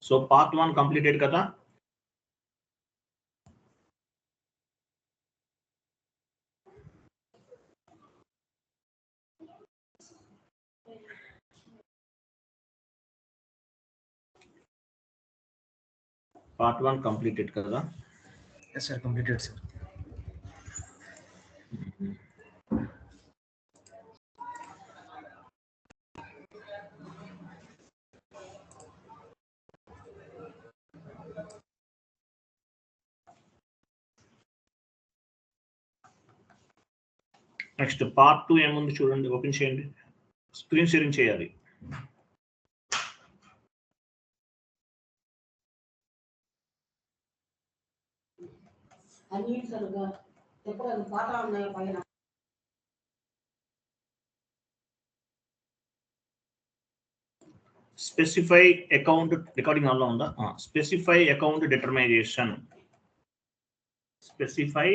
So part 1 completed కదా. Part 1 completed కదా. Yes sir, completed sir. Next part 2 ఏముంది చూడండి, ఓపెన్ చేయండి. స్క్రీన్ షేరింగ్ చేయాలి. స్పెసిఫై అకౌంట్ రికార్డింగ్ ఆన్లో ఉందా? Specify account determination. Specify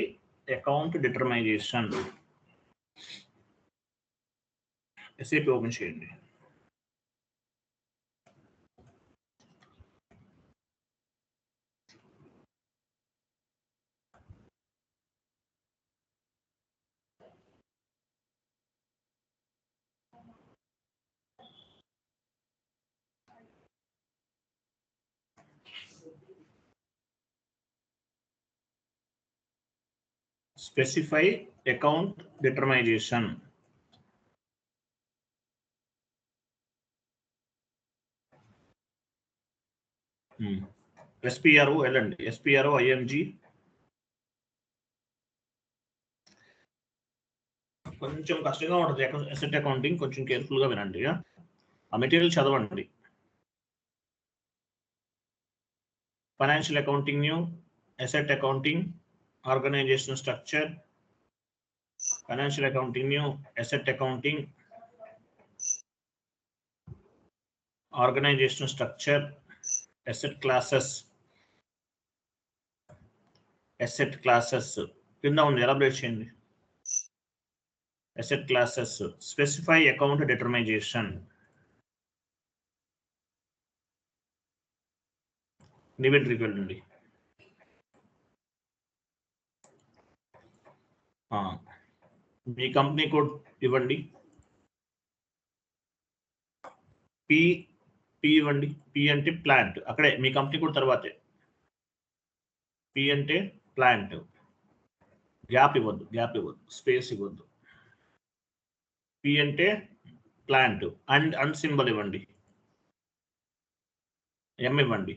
account determination SAP open చేయండి. Specify account determination. SPRO వెళ్ళండి. SPRO IMG కొంచెం కష్టంగా ఉంటుంది అసెట్ అకౌంటింగ్, కొంచెం కేర్ఫుల్ గా వినండి. ఆ మెటీరియల్ చదవండి. Financial accounting new, asset accounting, organization structure, financial accounting new, asset accounting, organization structure, asset classes కింద ఉంది, ఎలాబరేట్ చేయండి. Asset classes, specify account determination. నివెంట్రీకి వెళ్ళండి. మీ కంపెనీ కోడ్ ఇవ్వండి. పి ఇవ్వండి. పి అంటే ప్లాంట్, అక్కడే మీ కంపెనీ కోడ్ తర్వాతే. పి అంటే ప్లాంట్. గ్యాప్ ఇవ్వద్దు, స్పేస్ ఇవ్వద్దు. పి అంటే ప్లాంట్. అండ్ సింబల్ ఇవ్వండి. ఎం ఇవ్వండి.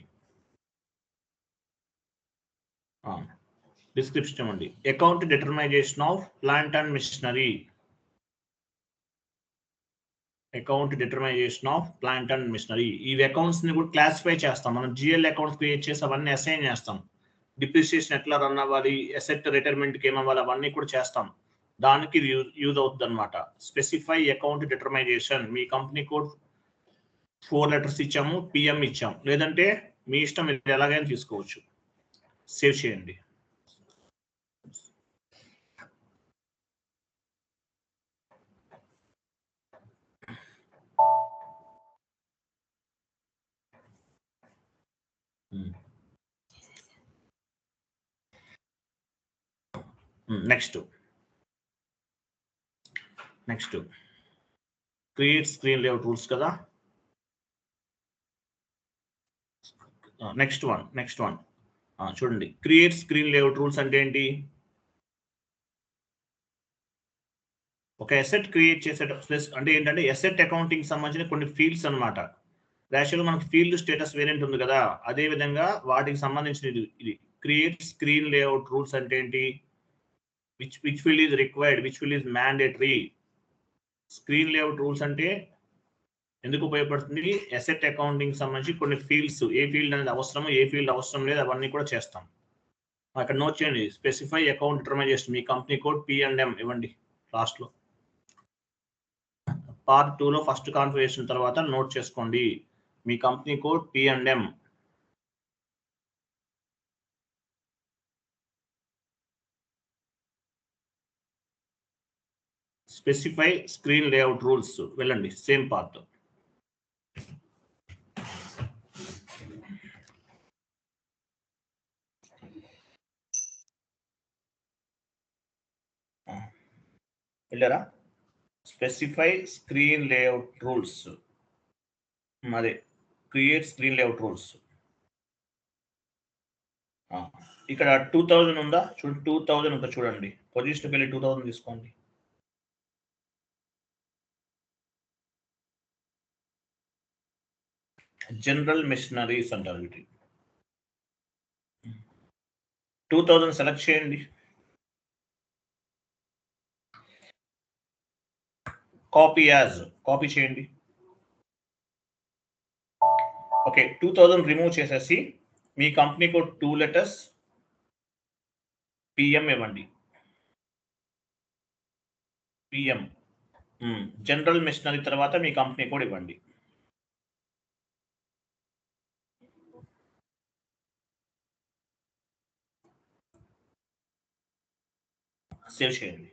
డిస్క్రిప్షన్ ఇవ్వండి. Account determination of plant and machinery. Account determination of plant and machinery. ఈ అకౌంట్స్ ని కూడా క్లాసిఫై చేస్తాం. మనం GL అకౌంట్స్ క్రియేట్ చేసి అవన్నీ అసైన్ చేస్తాం. డిప్రిసియేషన్ ఎట్లా రన్ అవ్వాలి, అసెట్ రిటైర్మెంట్కి ఏమవ్వాలి, అవన్నీ కూడా చేస్తాం. దానికి యూజ్ అవుతుంది అనమాట. Specify account determination. మీ కంపెనీ కోడ్ 4 లెటర్స్ ఇచ్చాము, PM ఇచ్చాం. లేదంటే మీ ఇష్టం, మీరు ఎలాగైనా తీసుకోవచ్చు. సేవ్ చేయండి. Next create screen layout rules కదా. నెక్స్ట్ వన్ చూడండి. క్రియేట్ స్క్రీన్ లేఅవుట్ రూల్స్ అంటే ఏంటి? ఒక అసెట్ క్రియేట్ చేసేటప్పుడు అంటే ఏంటంటే అసెట్ అకౌంటింగ్ సంబంధించిన కొన్ని ఫీల్డ్స్ అనమాట. యాక్చువల్గా మనకి ఫీల్డ్ స్టేటస్ వేరియంట్ ఉంది కదా, అదే విధంగా వాటికి సంబంధించిన ఇది క్రియేట్ స్క్రీన్ లేఅవుట్ రూల్స్ అంటే ఏంటి? Which field is required, which field is mandatory. Screen layout rules అంటే ఎందుకు ఉపయోగపడుతుంది? అసెట్ అకౌంటింగ్ సంబంధించి కొన్ని ఫీల్డ్స్, ఏ ఫీల్డ్ అనేది అవసరమో, ఏ ఫీల్డ్ అవసరం లేదు, అవన్నీ కూడా చేస్తాం. అక్కడ నోట్ చేయండి. Specify account determination. మీ కంపెనీ కోడ్ P&M ఇవ్వండి లాస్ట్లో. పార్ట్ 2లో ఫస్ట్ కాన్ఫిగరేషన్ తర్వాత నోట్ చేసుకోండి. మీ company code P&M. Specify screen layout rules వెళ్ళండి, సేమ్ పార్ట్. వెళ్ళారా? స్పెసిఫై స్క్రీన్ లేఅవుట్ రూల్స్, అదే క్రియేట్ స్క్రీన్ లేఅవుట్ రూల్స్. ఇక్కడ 2000 ఉందా? చూడండి 2000 ఉందా చూడండి. పొజిషన్కి వెళ్ళి 2000 తీసుకోండి. జనరల్ మెషినరీస్ అంటారు వీటి. 2000 సెలెక్ట్ చేయండి. కాపీ యాజ్, కాపీ చేయండి. ఓకే, 2000 రిమూవ్ చేసేసి మీ కంపెనీ కోడ్ 2 లెటర్స్ పిఎం ఇవ్వండి. పిఎం జనరల్ మెషినరీ తర్వాత మీ కంపెనీ కోడ్ ఇవ్వండి. సేవ్ చేయండి.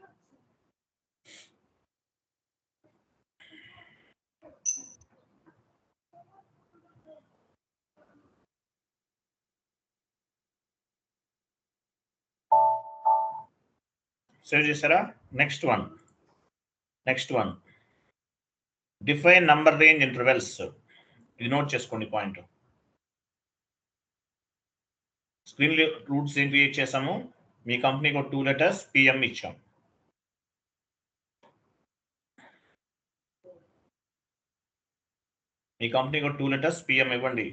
సేవ్ చేశారా? Next one define number range intervals. ఇది నోట్ చేసుకోండి పాయింట్. స్క్రీన్ రూట్స్ ఏం క్రియేట్ చేసాము? మీ కంపెనీకి ఒక 2 లెటర్స్ పిఎం ఇచ్చాం. మీ కంపెనీకి ఒక 2 లెటర్స్ పిఎం ఇవ్వండి.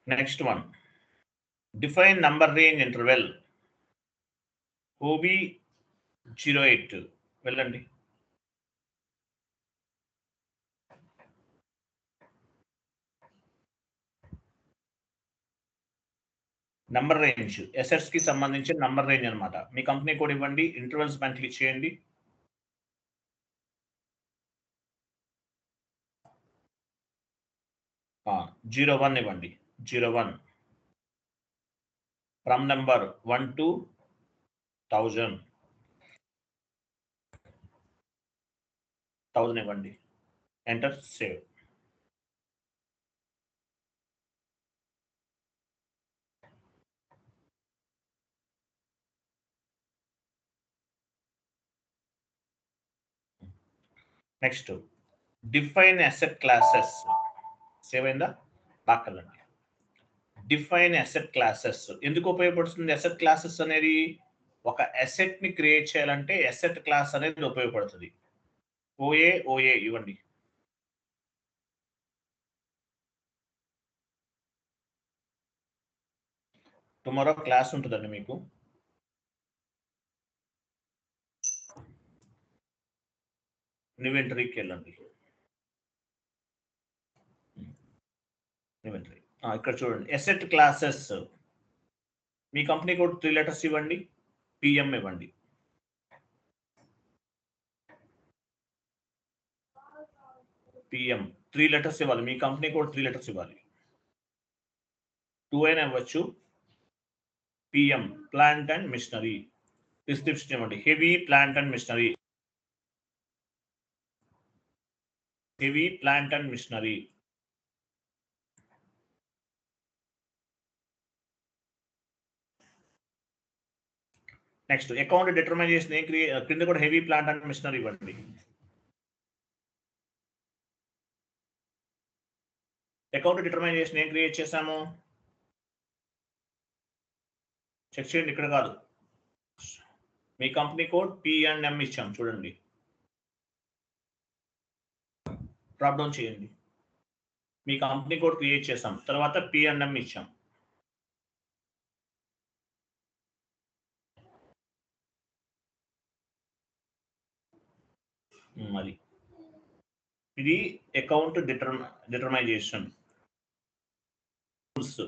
Next one define number range interval OB08 వెళ్ళండి. నంబర్ రేంజ్ ఎసెట్స్ కి సంబంధించిన నంబర్ రేంజ్ అనమాట. మీ కంపెనీ కోడ్ ఇవ్వండి. ఇంటర్వెల్స్ పైన క్లిక్ చేయండి. జీరో 1 ఇవ్వండి. 01 ఫ్రమ్ నెంబర్ 1 to 1000 ఇవ్వండి. Enter, save. Next define asset classes. Save అయిందా? బాక్కలండి. డిఫైన్ అసెట్ క్లాసెస్ ఎందుకు ఉపయోగపడుతుంది? అసెట్ క్లాసెస్ అనేది ఒక అసెట్ ని క్రియేట్ చేయాలంటే అసెట్ క్లాస్ అనేది ఉపయోగపడుతుంది. ఓఏ ఇవ్వండి. టుమారో క్లాస్ ఉంటుందండి మీకు. ఇన్వెంటరీకి వెళ్ళండి. ఇన్వెంటరీ ఇక్కడ చూడండి అసెట్ క్లాసెస్. మీ కంపెనీ కోడ్ 3 లెటర్స్ ఇవ్వండి. పిఎం ఇవ్వండి. పిఎం 3 లెటర్స్ ఇవ్వాలి. మీ కంపెనీ కోడ్ 3 లెటర్స్ ఇవ్వాలి. 2 అయినా ఇవ్వచ్చు. PM plant and machinery. Description ఇవ్వండి. Heavy plant and machinery. Heavy plant and machinery. Next account determination క్రింద కూడా హెవీ ప్లాంట్ అండ్ మిషనరీ ఇవ్వండి. అకౌంట్ డిటర్మైజేషన్ ఏం క్రియేట్ చేశాము? చెక్ చేయండి. ఇక్కడ కాదు, మీ కంపెనీ కోడ్ P&M ఇచ్చాం చూడండి. డ్రాప్ డౌన్ చేయండి. మీ కంపెనీ కోడ్ క్రియేట్ చేసాం, తర్వాత P&M ఇచ్చాం. మరి ఇది account determination rules.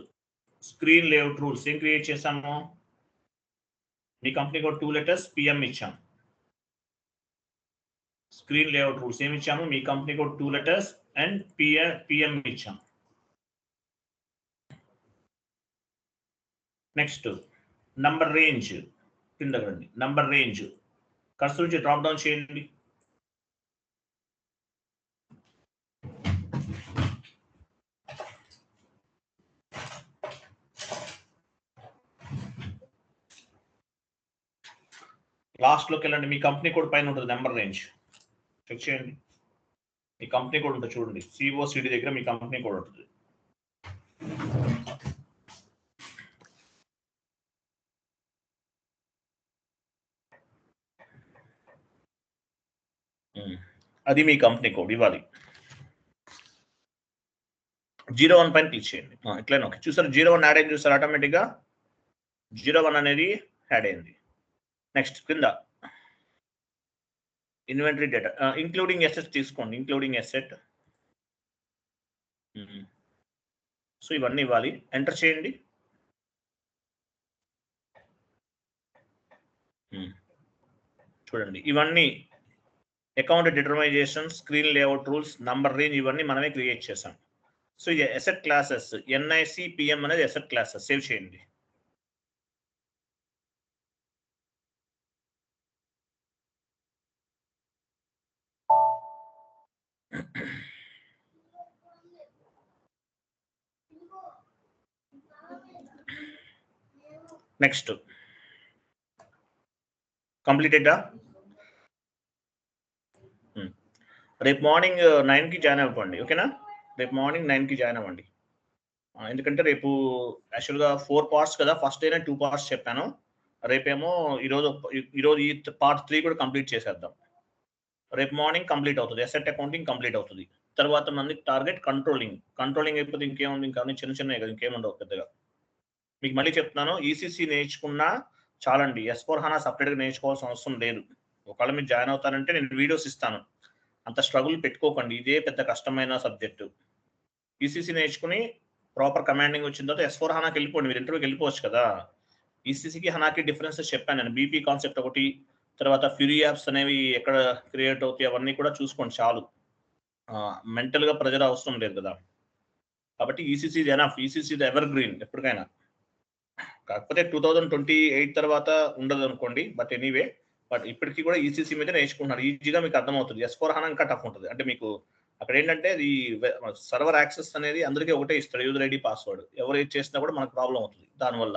Screen layout rules ఏం క్రియేట్ చేసాము? మీ కంపెనీ కోడ్ 2 లెటర్స్ పిఎం ఇచ్చాం. స్క్రీన్ లేఅవుట్ రూల్స్ ఏమి ఇచ్చాము? మీ company code 2 letters and PM ఇచ్చాం. నెక్స్ట్ నంబర్ రేంజ్ కింద రండి. నంబర్ రేంజ్ కర్సర్ నుంచి డ్రాప్ డౌన్ చేయండి. లాస్ట్లోకి వెళ్ళండి, మీ కంపెనీ కోడ్ పైన ఉంటుంది నెంబర్ రేంజ్, చెక్ చేయండి. మీ కంపెనీ కోడ్ ఉంటుంది చూడండి, సిఓసిడి దగ్గర మీ కంపెనీ కోడ్ ఉంటుంది. అది మీ కంపెనీ కోడ్ ఇవ్వాలి. 01 పైన క్లిక్ చేయండి. ఇట్లనే ఓకే, చూసారు 01 యాడ్ అయింది చూసారు, ఆటోమేటిక్గా 01 అనేది యాడ్ అయింది. నెక్స్ట్ కింద ఇన్వెంటరీ డేటా ఇంక్లూడింగ్ ఎసెట్ తీసుకోండి, ఇంక్లూడింగ్ ఎసెట్. సో ఇవన్నీ ఇవ్వాలి, ఎంటర్ చేయండి. చూడండి ఇవన్నీ account determination, screen layout rules, number range ఇవన్నీ మనమే క్రియేట్ చేసాం. సో ఇది ఎసెట్ క్లాసెస్, ఎన్ఐసి పిఎం అనేది ఎసెట్ క్లాసెస్. సేవ్ చేయండి. నెక్స్ట్ కంప్లీటెడా? రేపు మార్నింగ్ 9కి జాయిన్ అవ్వండి, ఓకేనా? రేపు మార్నింగ్ 9కి జాయిన్ అవ్వండి. ఎందుకంటే రేపు యాక్చువల్గా 4 పార్ట్స్ కదా, ఫస్ట్ డేనే 2 పార్ట్స్ చెప్పాను. రేపేమో ఈరోజు ఈ పార్ట్ 3 కూడా కంప్లీట్ చేసేద్దాం. రేపు మార్నింగ్ కంప్లీట్ అవుతుంది, ఎసెట్ అకౌంటింగ్ కంప్లీట్ అవుతుంది. తర్వాత మంది టార్గెట్ కంట్రోలింగ్ అయిపోతే ఇంకేముంది, ఇంకా చిన్న చిన్నవి కదా, ఇంకేముండవు పెద్దగా. మీకు మళ్ళీ చెప్తున్నాను, ఈసీసీ నేర్చుకున్నా చాలండి, S/4HANA సపరేట్గా నేర్చుకోవాల్సిన అవసరం లేదు. ఒకవేళ మీరు జాయిన్ అవుతారంటే నేను వీడియోస్ ఇస్తాను, అంత స్ట్రగుల్ పెట్టుకోకండి, ఇదే పెద్ద కష్టమైన సబ్జెక్టు. ఈసీసీ నేర్చుకుని ప్రాపర్ కమాండింగ్ వచ్చిన తర్వాత S/4HANAకి వెళ్ళిపోండి, మీరు ఇంటర్వ్యూకి వెళ్ళిపోవచ్చు కదా. ఈసీసీకి హనాకి డిఫరెన్సెస్ చెప్పాను నేను, బీపీ కాన్సెప్ట్ ఒకటి, తర్వాత ఫ్యూరీ యాప్స్ అనేవి ఎక్కడ క్రియేట్ అవుతాయి అవన్నీ కూడా చూసుకోండి చాలు. మెంటల్గా ప్రెజర్ అవసరం లేదు కదా. కాబట్టి ECC enough, ECC ever green ఎప్పటికైనా. కాకపోతే 2028 తర్వాత ఉండదు అనుకోండి, బట్ ఎనీవే, బట్ ఇప్పటికీ కూడా ఈసీసీ మీద నేర్చుకుంటున్నారు, ఈజీగా మీకు అర్థమవుతుంది. S/4HANA ఇంకా టఫ్ ఉంటుంది, అంటే మీకు అక్కడ ఏంటంటే ఈ సర్వర్ యాక్సెస్ అనేది అందరికీ ఒకటే ఇస్తాడు, యూజర్ ఐడి పాస్వర్డ్, ఎవరు ఏది చేసినా కూడా మనకు ప్రాబ్లం అవుతుంది దానివల్ల.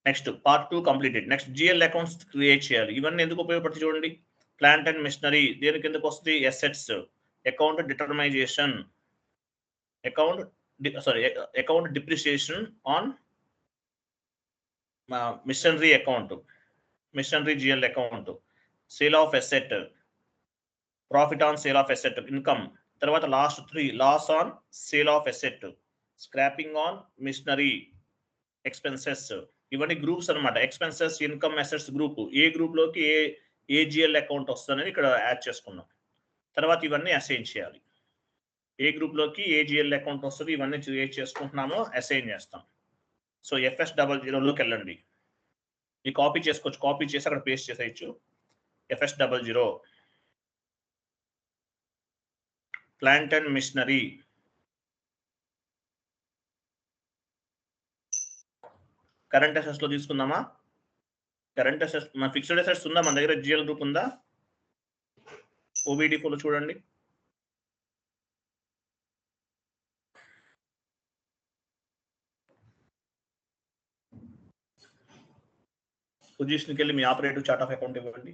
Next part 2 completed. Next GL accounts create చేయాలి. ఇవన్నీ ఎందుకు ఉపయోగపడుతుంది చూడండి. ప్లాంట్ అండ్ మిషనరీ దేని కిందకు వస్తుంది? Assets, account determination, account depreciation on machinery account, machinery GL account, sale of asset, profit on sale of asset, income. తర్వాత last 3 loss on sale of asset, scrapping on machinery, expenses. ఇవన్నీ groups అనమాట. Expenses, income, assets group. ఏ group లోకి ఏ GL account వస్తుందని ఇక్కడ add చేసుకున్నాం. తర్వాత ఇవన్నీ అసైన్ చేయాలి, ఏ గ్రూప్ లోకి ఏ జిఎల్ అకౌంట్ వస్తుంది ఇవన్నీ క్రియేట్ చేసుకుంటున్నామో అసైన్ చేస్తాం. సో FS00లోకి వెళ్ళండి, ఈ కాపీ చేసుకోవచ్చు, కాపీ చేసి అక్కడ పేస్ట్ చేసేయచ్చు. FS00 plant and machinery, current assets లో తీసుకుందామా? కరెంట్ అసెట్స్ మన ఫిక్స్డ్ అసెట్స్ ఉందా మన దగ్గర? జిఎల్ గ్రూప్ ఉందా? OBD4 లో చూడండి. పొజిషన్కి వెళ్ళి మీ ఆపరేటివ్ చార్ట్ ఆఫ్ అకౌంట్ ఇవ్వండి.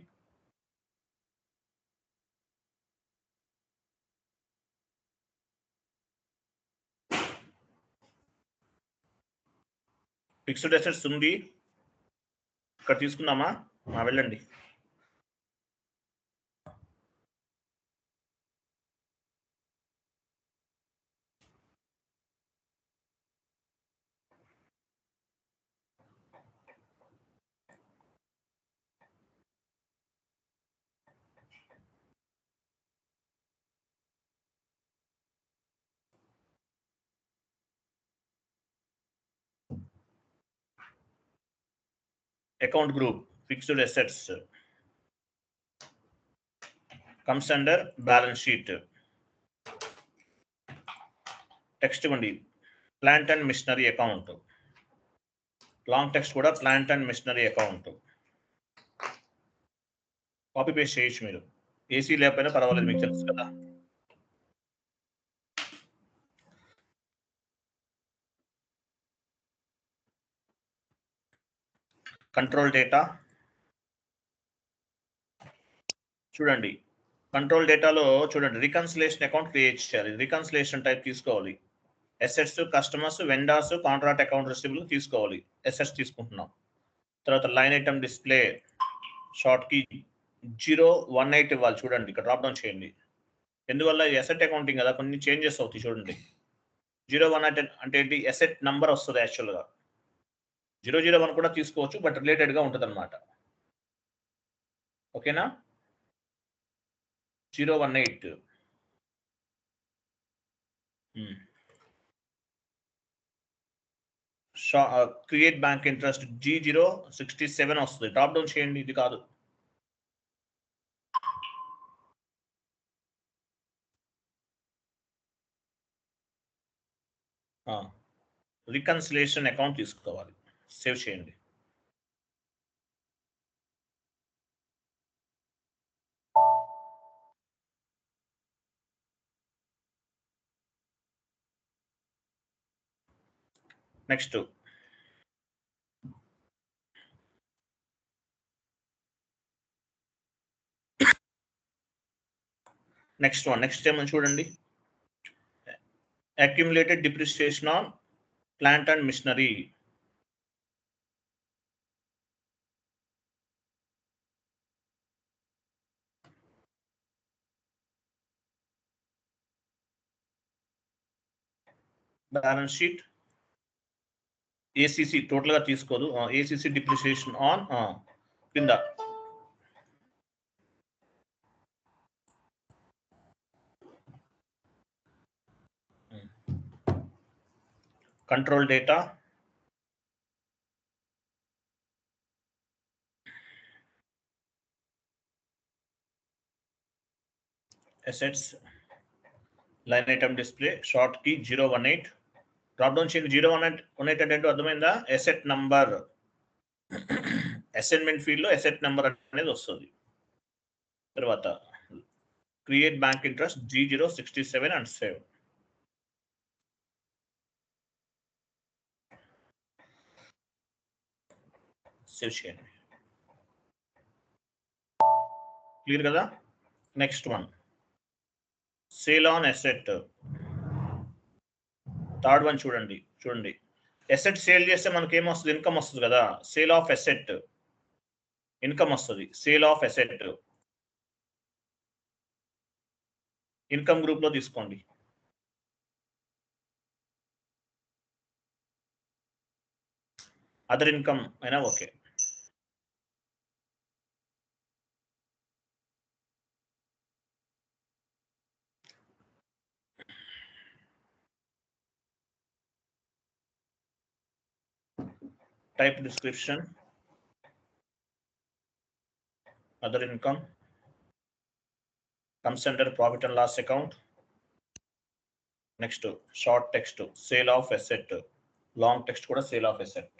ఫిక్స్డ్ అసెట్స్ ఉంది, ఇక్కడ తీసుకుందామా? వెళ్ళండి. Account group, fixed assets comes under balance sheet. Text ఇవ్వండి, plant and machinery account. Long text కూడా plant and machinery account. Copy paste చేయొచ్చు మీరు, ఏసీ లేకపోయినా పర్వాలేదు, మీకు తెలుసు కదా. కంట్రోల్ డేటా చూడండి. కంట్రోల్ డేటాలో చూడండి రికన్సిలేషన్ అకౌంట్ క్రియేట్ చేయాలి. రికన్సిలేషన్ టైప్ తీసుకోవాలి. Assets, customers, vendors, contract account receivable తీసుకోవాలి. అసెట్స్ తీసుకుంటున్నాం. తర్వాత లైన్ ఐటమ్ డిస్ప్లే షార్ట్ కి 018 ఇవ్వాలి. చూడండి ఇక్కడ డ్రాప్ డౌన్ చేయండి. ఎందువల్ల అసెట్ అకౌంటింగ్ కదా, కొన్ని చేంజెస్ అవుతాయి. చూడండి 018 అంటే ఏంటి, అసెట్ నంబర్ వస్తుంది. యాక్చువల్గా 001 కూడా తీసుకోవచ్చు, బట్ రిలేటెడ్ గా ఉంటుంది అనమాట. ఓకేనా. 018 క్రియేట్ బ్యాంక్ ఇంట్రెస్ట్ G067 వస్తుంది. డ్రాప్ డౌన్ చేయండి. ఇది కాదు, రికన్సిలేషన్ అకౌంట్ తీసుకోవాలి. సేవ్ చేయండి. నెక్స్ట్ నెక్స్ట్ ఏమని చూడండి. Accumulated depreciation on plant and machinery. Balance sheet ACC total గా తీసుకోదు. ఏసీసీ డిప్రిసియేషన్ ఆన్ కింద control data assets line item display short కి 018 డ్రాప్ డౌన్ చేయండి. 018 అంటే అర్థమైందా. అసెట్ నంబర్ అసైన్మెంట్ ఫీల్డ్ లో అసెట్ నంబర్ అనేది వస్తుంది. తర్వాత create bank interest G067 and save. Save చేయండి. క్లియర్ కదా. Next one sale on asset. Third one చూడండి. అసెట్ సేల్ చేస్తే మనకి ఏమొస్తుంది, ఇన్కమ్ వస్తుంది కదా. సేల్ ఆఫ్ అసెట్ ఇన్కమ్ వస్తుంది. Sale of asset income group లో తీసుకోండి. అదర్ ఇన్కమ్ అయినా okay. type description, other income, comes under profit and loss account. Next short text, sale of asset. Long text kuda sale of asset.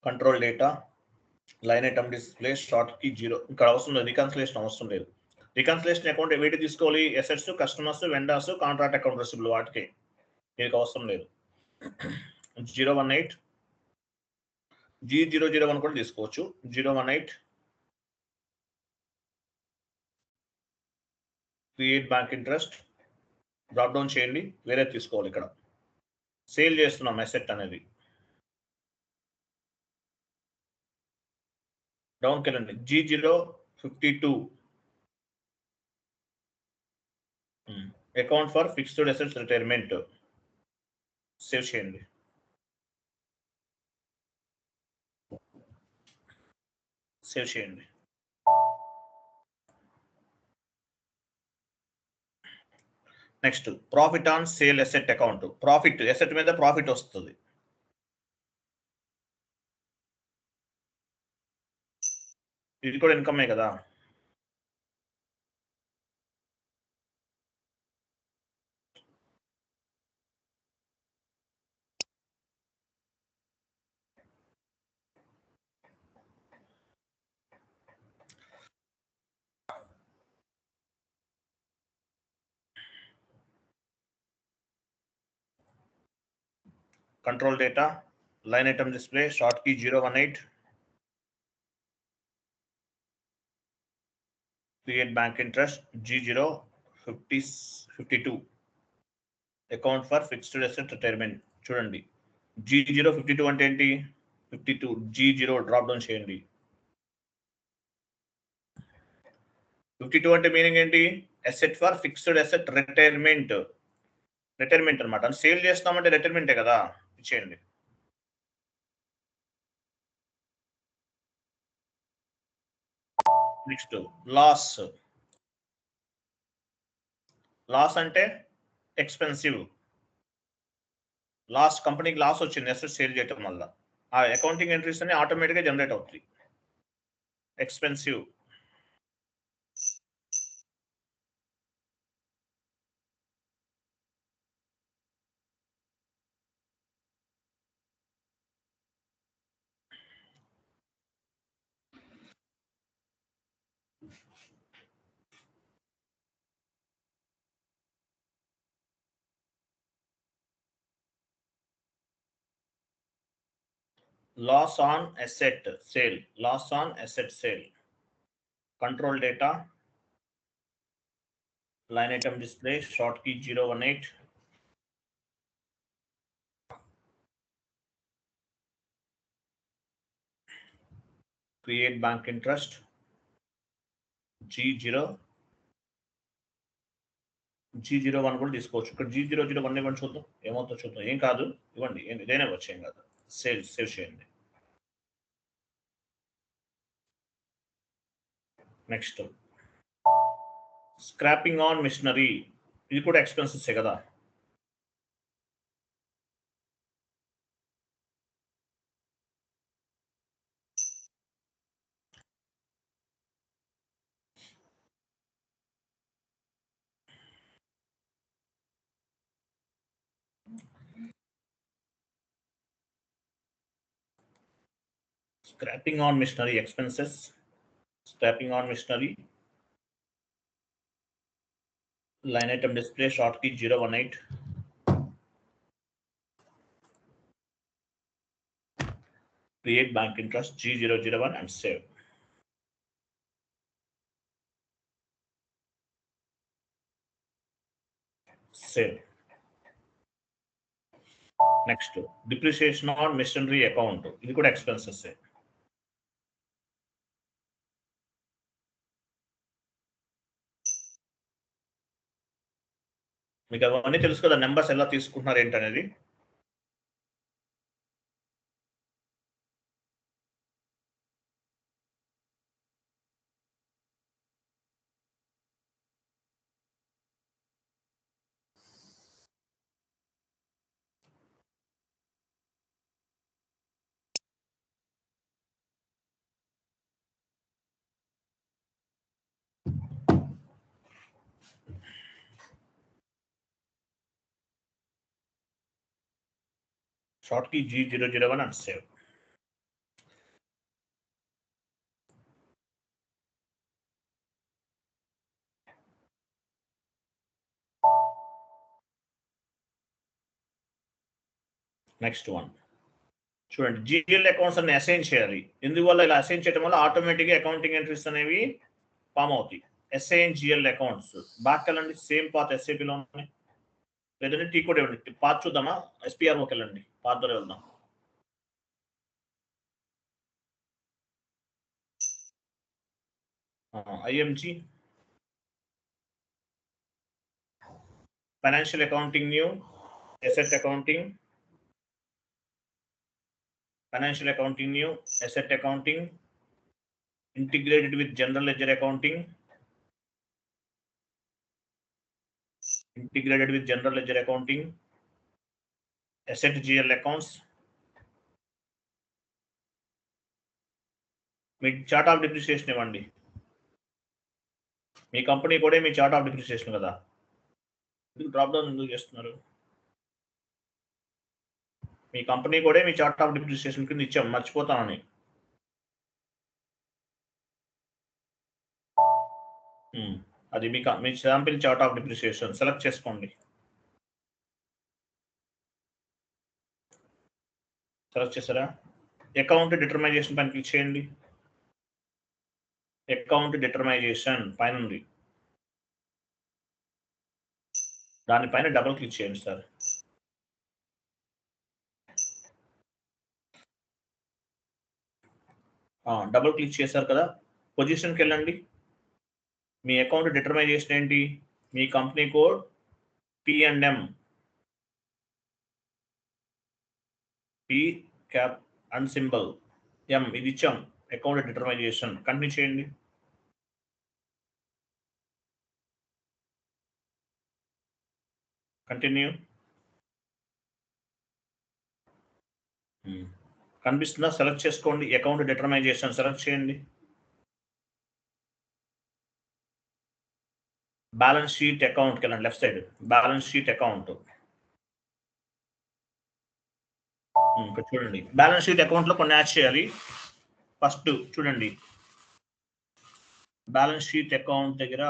Control data, line item display short key 0. ఇక్కడ అవసరం లేదు, reconciliation అవసరం లేదు. Reconciliation account వేటి తీసుకోవాలి, assets, customers, vendors, contract account receivable వాటికి మీకు అవసరం లేదు. 018 G001 కూడా తీసుకోవచ్చు. 018 create bank interest drop down చేయండి. వేరే తీసుకోవాలి. ఇక్కడ సేల్ చేస్తున్నాం అసెట్ అనేది. డౌన్కి వెళ్ళండి. G052 account for fixed assets retirement. Save చేయండి. Next profit on sale asset account. Profit asset మీద ప్రాఫిట్ వస్తుంది. ఇది కూడా ఇన్కమే కదా. control data, line item display, short key 018, create bank interest G0 52, account for fixed asset retirement. చూడండి G0 52 అంటే ఏంటి? 52 G0 drop down చేయండి. 52 అంటే మీనింగ్ ఏంటి? Asset for fixed asset retirement అనమాట. సేల్ చేస్తామంటే రిటైర్మెంటే కదా, ఇచ్చేయండి. నెక్స్ట్ లాస్ అంటే ఎక్స్పెన్సివ్. లాస్, కంపెనీకి లాస్ వచ్చింది అసెట్ సేల్ చేయటం వల్ల, ఆ అకౌంటింగ్ ఎంట్రీస్ అన్ని ఆటోమేటిక్గా జనరేట్ అవుతాయి. Expensive. Loss on asset sale. Loss on asset sale. Control data. Line item display. Short key 018. Create bank interest G01 కూడా తీసుకోవచ్చు. ఇక్కడ G001 ఇవ్వండి, చూద్దాం ఏమవుతుందో చూద్దాం. ఏం కాదు, ఇవ్వండి, ఇదేనే వచ్చి ఏం కాదు. సేవ్ చేయండి. నెక్స్ట్ స్క్రాపింగ్ ఆన్ మిషనరీ, ఇది కూడా ఎక్స్పెన్సెస్ కదా. Scrapping on machinery expenses. Scrapping on machinery. Line item display, short key 018. Create bank interest G001 and save. Save. Next, depreciation on machinery account. ఇది కూడా expenses. మీకు అవన్నీ తెలుసు కదా, నెంబర్స్ ఎలా తీసుకుంటున్నారు ఏంటనేది. Short key G001 and save. Next one చూడండి, జిఎల్ అకౌంట్స్ అన్ని అసైన్ చేయాలి. ఎందువల్ల ఇలా అసైన్ చేయడం వల్ల ఆటోమేటిక్గా అకౌంటింగ్ ఎంట్రీస్ అనేవి ఫామ్ అవుతాయి. అసైన్ జిఎల్ అకౌంట్స్ బ్యాక్ వెళ్ళండి, సేమ్ పాత్ ఎస్ఏపిలో ఉన్నాయి. లేదంటే టీ కూడా ఇవ్వండి, పాత్ చూద్దామా. ఎస్పీఆర్ఓకి వెళ్ళండి, పాత్ ద్వారా వెళ్దాం. IMG financial accounting new, asset accounting, financial accounting new, asset accounting, integrated with general ledger accounting, integrated with general ledger accounting, asset GL accounts. Me chart of depreciation ఇవ్వండి. మీ company కూడా మీ chart of depreciation కదా, ఎందుకు drop down ఎందుకు చేస్తున్నారు? మీ company కూడా మీ chart of depreciation కింద ఇచ్చాం, మర్చిపోతానని. అది మీ sample chart of depreciation select చేసుకోండి. సెలెక్ట్ చేశారా? అకౌంట్ డిటర్మైజేషన్ పైన క్లిక్ చేయండి. అకౌంట్ డిటర్మైజేషన్ పైన ఉంది, దానిపైన డబుల్ క్లిక్ చేయండి సార్. డబుల్ క్లిక్ చేశారు కదా, పొజిషన్కి వెళ్ళండి. మీ అకౌంట్ డిటర్మైజేషన్ ఏంటి? మీ company code P&M, P cap and symbol M, ఇది ఇచ్చాం. అకౌంట్ డిటర్మైజేషన్ కంటిన్యూ చేయండి. కంటిన్యూ. కనిపిస్తుందా? సెలెక్ట్ చేసుకోండి, అకౌంట్ డిటర్మైజేషన్ సెలెక్ట్ చేయండి. బ్యాలెన్స్ షీట్ అకౌంట్కి వెళ్ళండి, left side balance sheet account. ఇక్కడ చూడండి, బ్యాలెన్స్ షీట్ అకౌంట్లో కొన్ని యాడ్ చేయాలి. ఫస్ట్ చూడండి, బ్యాలెన్స్ షీట్ అకౌంట్ దగ్గర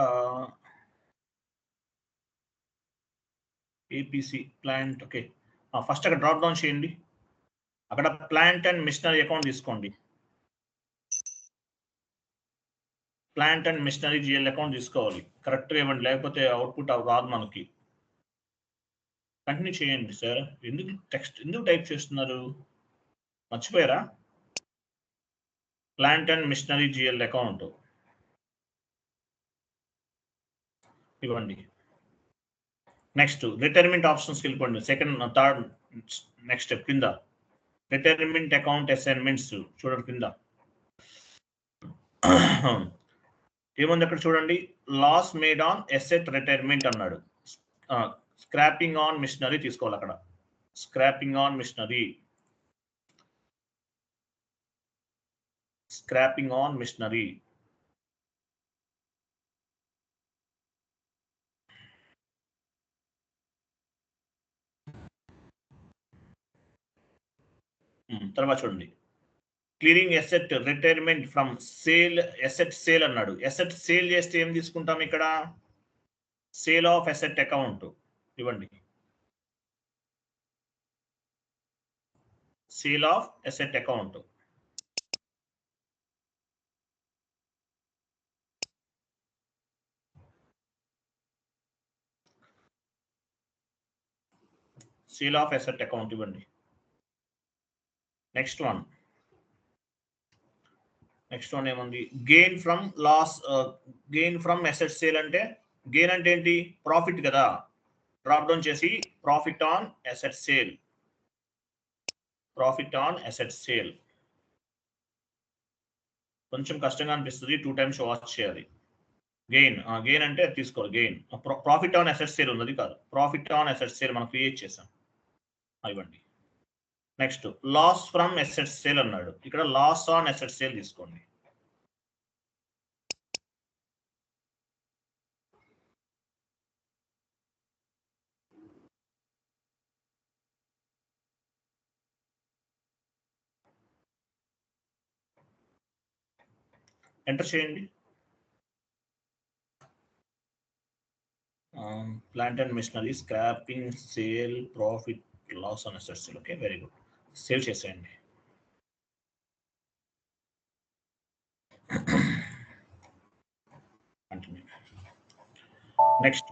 ఏపీసీ ప్లాంట్, ఓకే. ఫస్ట్ అక్కడ డ్రాప్ డౌన్ చేయండి, అక్కడ ప్లాంట్ అండ్ మిషనరీ అకౌంట్ తీసుకోండి. Plant and machinery GL account తీసుకోవాలి, కరెక్ట్గా ఇవ్వండి, లేకపోతే అవుట్పుట్ రాదు మనకి. కంటిన్యూ చేయండి సార్. ఎందుకు టైప్ చేస్తున్నారు? మర్చిపోయారా? Plant and machinery GL account ఇవ్వండి. నెక్స్ట్ రిటైర్మెంట్ ఆప్షన్స్కి వెళ్ళిపోండి, సెకండ్ థర్డ్ నెక్స్ట్ స్టెప్ కింద రిటైర్మెంట్ అకౌంట్ అసైన్మెంట్స్ చూడండి, కింద ఏముంది అక్కడ చూడండి, loss made on asset retirement అన్నాడు. స్క్రాపింగ్ ఆన్ మిషనరీ తీసుకోవాలి, అక్కడ scraping on machinery, scraping on machinery. తర్వాత చూడండి, clearing asset retirement from sale, asset sale అన్నాడు. ఎసెట్ సేల్ చేస్తే ఏం తీసుకుంటాం ఇక్కడ? సేల్ ఆఫ్ ఎసెట్ అకౌంట్ ఇవ్వండి, sale of asset account. Sale of asset account ఇవ్వండి. నెక్స్ట్ వన్ ఏముంది? Gain from loss, gain from asset sale అంటే గెయిన్ అంటే ఏంటి? ప్రాఫిట్ కదా. డ్రాప్ డౌన్ చేసి profit on asset sale, profit on asset sale. కొంచెం కష్టంగా అనిపిస్తుంది, 2 times వాచ్ చేయాలి. గెయిన్ అంటే తీసుకోవాలి, gain. Profit on asset sale ఉన్నది కాదు, ప్రాఫిట్ ఆన్ ఎసెట్ సేల్ మనం క్రియేట్ చేసాం, ఇవ్వండి. Next loss from asset sale అన్నాడు, ఇక్కడ లాస్ ఆన్ ఎసెట్ సేల్ తీసుకోండి. ఎంటర్ చేయండి. Plant and machinery, scraping, sale, profit, loss on asset sale. Okay, very good. Save చేసేయండి. నెక్స్ట్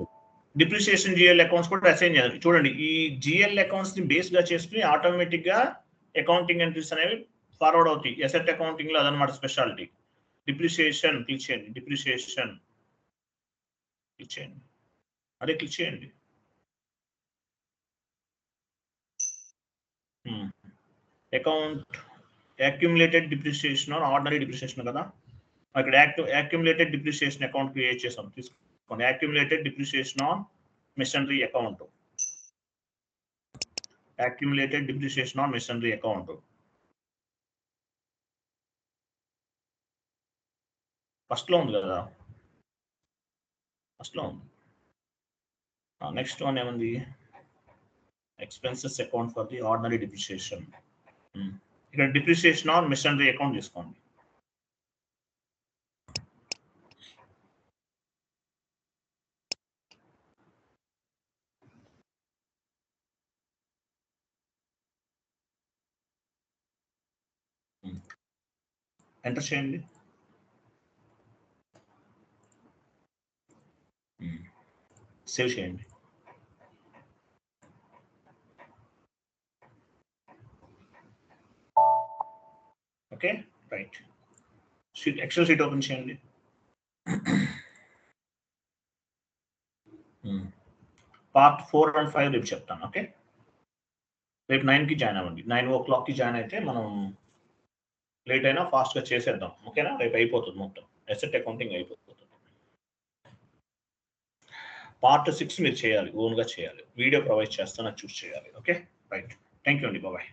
డిప్రిసియేషన్ జిఎల్ అకౌంట్స్ కూడా assign చేయాలి. చూడండి, ఈ జిఎల్ అకౌంట్స్ ని బేస్ గా చేసుకుని ఆటోమేటిక్ గా అకౌంటింగ్ ఎంట్రీస్ అనేవి ఫార్వర్డ్ అవుతాయి. ఎసెట్ అకౌంటింగ్ లో అదనమాట స్పెషాలిటీ. డిప్రిసియేషన్ క్లిక్ చేయండి, డిప్రిసియేషన్ క్లిక్ చేయండి, అదే క్లిక్ చేయండి. Account accumulated depreciation on ordinary depreciation కదా, ఇక్కడ అక్యుములేటెడ్ డిప్రిసియేషన్ అకౌంట్ క్రియేట్ చేసాం, తీసుకోండి. Accumulated depreciation on machinery account, accumulated depreciation on machinery account. First లో ఉంది కదా, ఫస్ట్ లో ఉంది. నెక్స్ట్ వన్ ఏముంది? Expenses account for the ordinary depreciation. ఇక్కడ డిప్రిసియేషన్ ఆన్ మిషనరీ అకౌంట్ తీసుకోండి. ఎంటర్ చేయండి. సేవ్ చేయండి. Okay, right. Sheet, excel sheet open చేయండి. పార్ట్ 4 and 5 రేపు చెప్తాను. ఓకే, రేపు 9కి జాయిన్ అవ్వండి. 9 o'clockకి జాయిన్ అయితే మనం లేట్ అయినా ఫాస్ట్గా చేసేద్దాం. ఓకేనా, రేపు అయిపోతుంది మొత్తం అసెట్ అకౌంటింగ్ అయిపోతుంది. పార్ట్ 6 మీరు చేయాలి, ఓన్గా చేయాలి. వీడియో ప్రొవైడ్ చేస్తాను, చూస్ చేయాలి. Okay, right. థ్యాంక్ యూ అండి, బాయ్.